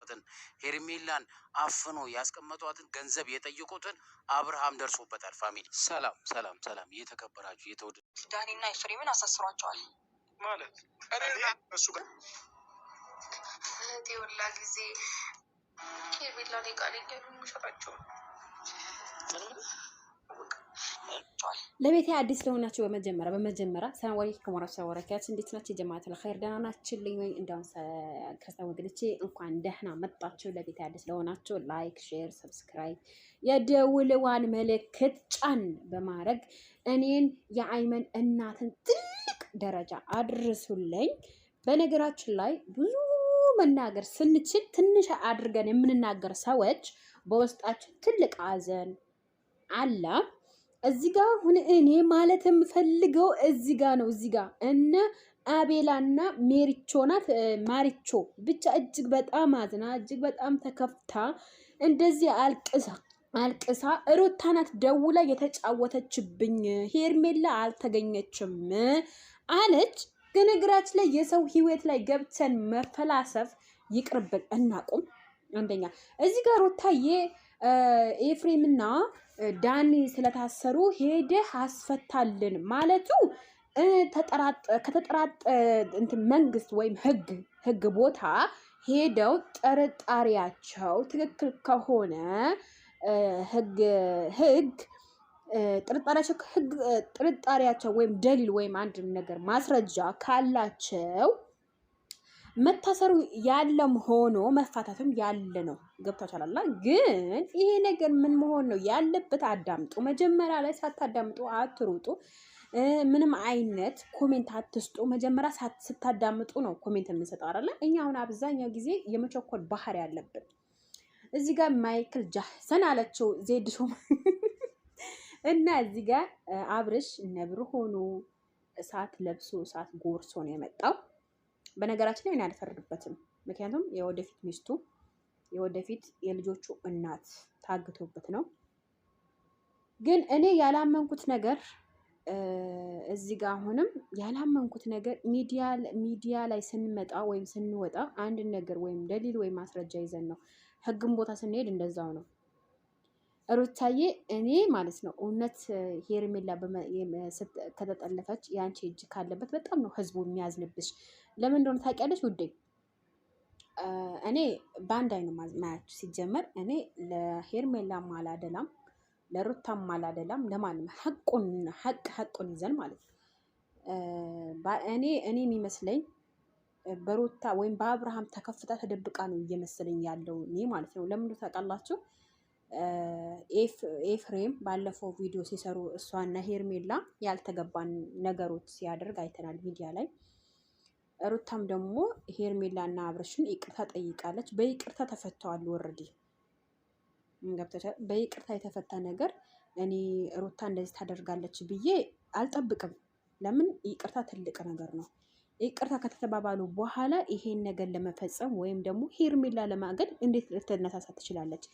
ያስቀመጡትን ሄርሜላን አፍኖ ያስቀመጧትን ገንዘብ የጠየቁትን አብርሃም ደርሶበታል። ፋሚሊ ሰላም ሰላም ሰላም፣ እየተከበራችሁ እየተወደዳችሁ ዳኒና ኤፍሬምን አሳስሯቸዋል ማለት እኔና እሱ ጋር ሁላ ጊዜ ሄርሜላ ቃል እያሉ የሚሰራቸው ለቤቴ አዲስ ለሆናችሁ በመጀመሪያ ሰላም አለይኩም ወራህመቱላሂ ወበረካቱ። እንዴት ናችሁ ጀማዓተል ኸይር? ደህና ናችሁልኝ ወይ? እንደውም ክርስቲያን ወገኖቼ እንኳን ደህና መጣችሁ። ለቤቴ አዲስ ለሆናችሁ ላይክ፣ ሼር፣ ሰብስክራይብ የደውልዋን ምልክት ጫን በማድረግ እኔን የአይመን እናትን ትልቅ ደረጃ አድርሱልኝ። በነገራችን ላይ ብዙ መናገር ስንችል ትንሽ አድርገን የምንናገር ሰዎች በውስጣችን ትልቅ ሐዘን አለ። እዚህ ጋር አሁን እኔ ማለት የምፈልገው እዚህ ጋር ነው። እዚህ ጋር እነ አቤላና ሜሪቾ ናት ማሪቾ ብቻ እጅግ በጣም አዝና እጅግ በጣም ተከፍታ እንደዚህ አልቅሳ ሩታ ናት ደውላ የተጫወተችብኝ፣ ሄርሜላ አልተገኘችም አለች። በነገራችን ላይ የሰው ህይወት ላይ ገብተን መፈላሰፍ ይቅርብን፣ እናቁም። አንደኛ እዚህ ጋር ሩታዬ ኤፍሬምና ዳኒ ስለታሰሩ ሄደህ አስፈታልን ማለቱ መንግስት ወይም ህግ ቦታ ሄደው ጥርጣሬያቸው ትክክል ከሆነ ጥርጣሬያቸው ወይም ደሊል ወይም አንድ ነገር ማስረጃ ካላቸው መታሰሩ ያለም ሆኖ መፋታቱም ያለ ነው። ገብታችኋል? ግን ይሄ ነገር ምን መሆን ነው ያለበት? አዳምጡ። መጀመሪያ ላይ ሳታዳምጡ አትሩጡ። ምንም አይነት ኮሜንት አትስጡ። መጀመሪያ ስታዳምጡ ነው ኮሜንት የምንሰጠው አይደለ? እኛ አሁን አብዛኛው ጊዜ የመቸኮል ባህሪ ያለብን። እዚህ ጋር ማይክል ጃክሰን አለችው ዜድ ሾም እና እዚህ ጋር አብርሽ ነብር ሆኖ እሳት ለብሶ እሳት ጎርሶ ነው የመጣው። በነገራችን ላይ እኔ አልፈርድበትም። ምክንያቱም የወደፊት ሚስቱ የወደፊት የልጆቹ እናት ታግቶበት ነው። ግን እኔ ያላመንኩት ነገር እዚህ ጋር አሁንም ያላመንኩት ነገር ሚዲያ ላይ ስንመጣ ወይም ስንወጣ አንድ ነገር ወይም ደሊል ወይም ማስረጃ ይዘን ነው። ህግም ቦታ ስንሄድ እንደዛው ነው። ሩታዬ እኔ ማለት ነው እውነት ሄርሜላ ከተጠለፈች የአንቺ እጅ ካለበት በጣም ነው ህዝቡ የሚያዝንብሽ። ለምን እንደሆነ ታውቂያለሽ ውዴ? እኔ በአንድ አይኑ ማያችሁ። ሲጀመር እኔ ለሄርሜላም አላደላም ለሩታም አላደላም፣ ለማንም ሐቁን ይዘን ማለት ነው። እኔ የሚመስለኝ በሩታ ወይም በአብርሃም ተከፍታ ተደብቃ ነው እየመሰለኝ ያለው እኔ ማለት ነው። ለምን ታውቃላችሁ? ኤፍሬም ባለፈው ቪዲዮ ሲሰሩ እሷና ሄርሜላ ያልተገባን ነገሮች ሲያደርግ አይተናል ሚዲያ ላይ። ሩታም ደግሞ ሄርሜላና አብርሽን ይቅርታ ጠይቃለች። በይቅርታ ተፈተዋል። ወረዲ በይቅርታ የተፈታ ነገር እኔ ሩታ እንደዚህ ታደርጋለች ብዬ አልጠብቅም። ለምን? ይቅርታ ትልቅ ነገር ነው። ይቅርታ ከተባባሉ በኋላ ይሄን ነገር ለመፈጸም ወይም ደግሞ ሄርሜላ ለማገድ እንዴት ልትነሳሳ ትችላለች?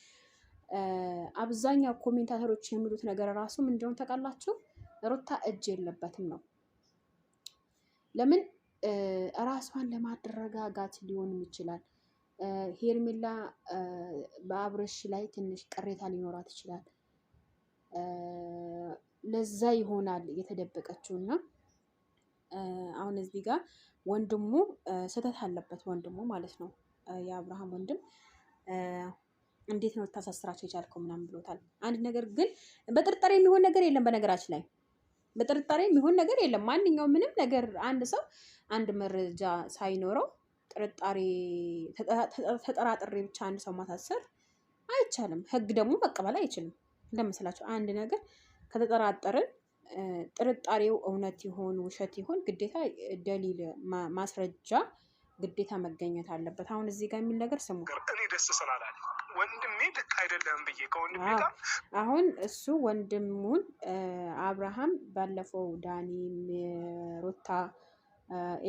አብዛኛው ኮሜንታተሮች የሚሉት ነገር ራሱ ምንድነው ታውቃላችሁ? ሩታ እጅ የለበትም ነው። ለምን? ራሷን ለማረጋጋት ሊሆንም ይችላል። ሄርሜላ በአብርሽ ላይ ትንሽ ቅሬታ ሊኖራት ይችላል። ለዛ ይሆናል የተደበቀችው። እና አሁን እዚህ ጋር ወንድሙ ስህተት አለበት፣ ወንድሙ ማለት ነው የአብርሃም ወንድም። እንዴት ነው ልታሳስራቸው የቻልከው ምናምን ብሎታል። አንድ ነገር ግን በጥርጣሬ የሚሆን ነገር የለም። በነገራችን ላይ በጥርጣሬ የሚሆን ነገር የለም። ማንኛውም ምንም ነገር አንድ ሰው አንድ መረጃ ሳይኖረው ተጠራጥሬ ብቻ አንድ ሰው ማሳሰር አይቻልም። ህግ ደግሞ መቀበል አይችልም። እንደምስላቸው አንድ ነገር ከተጠራጠርን ጥርጣሬው እውነት ይሆን ውሸት ይሆን ግዴታ ደሊል ማስረጃ ግዴታ መገኘት አለበት። አሁን እዚህ ጋር የሚል ነገር ስሙ። እኔ ደስ ስላላለ ወንድሜ ልክ አይደለም ብዬ ከወንድሜ ጋር አሁን እሱ ወንድሙን አብርሃም ባለፈው ዳኒ ሩታ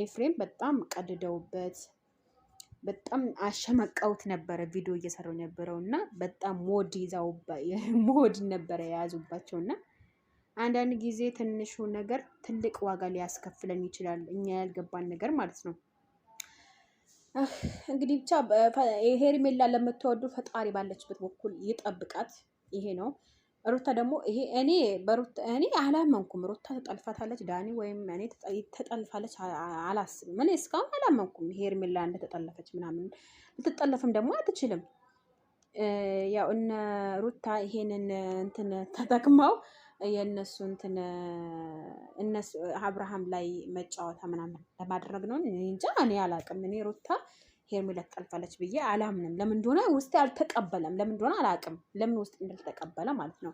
ኤፍሬም በጣም ቀድደውበት በጣም አሸመቀውት ነበረ ቪዲዮ እየሰሩ ነበረው እና በጣም ሞድ ነበረ የያዙባቸው። እና አንዳንድ ጊዜ ትንሹ ነገር ትልቅ ዋጋ ሊያስከፍለን ይችላል፣ እኛ ያልገባን ነገር ማለት ነው። እንግዲህ ብቻ ሄርሜላ ለምትወዱ ፈጣሪ ባለችበት በኩል ይጠብቃት። ይሄ ነው። ሩታ ደግሞ ይሄ እኔ አላመንኩም። ሩታ ተጠልፋታለች ዳኒ ወይም እኔ ተጠልፋለች አላስብም። እኔ እስካሁን አላመንኩም ሄርሜላ እንደተጠለፈች ምናምን። ልትጠለፍም ደግሞ አትችልም። ያው እነ ሩታ ይሄንን እንትን ተጠቅመው የእነሱ እንትን እነሱ አብርሃም ላይ መጫወታ ምናምን ለማድረግ ነው እንጂ እኔ አላውቅም። እኔ ሩታ ሄርሜላ ትጠልፋለች ብዬ አላምንም። ለምን እንደሆነ ውስጤ አልተቀበለም። ለምን እንደሆነ አላውቅም። ለምን ውስጥ እንዳልተቀበለ ማለት ነው።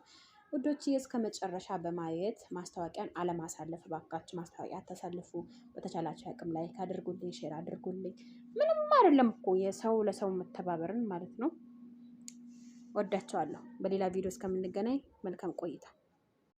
ውዶች እስከ መጨረሻ በማየት ማስታወቂያን አለማሳለፍ ባካችሁ። ማስታወቂያ አታሳልፉ። በተቻላችሁ አቅም ላይክ አድርጉልኝ፣ ሼር አድርጉልኝ። ምንም አይደለም እኮ የሰው ለሰው መተባበርን ማለት ነው። ወዳቸዋለሁ። በሌላ ቪዲዮ እስከምንገናኝ መልካም ቆይታ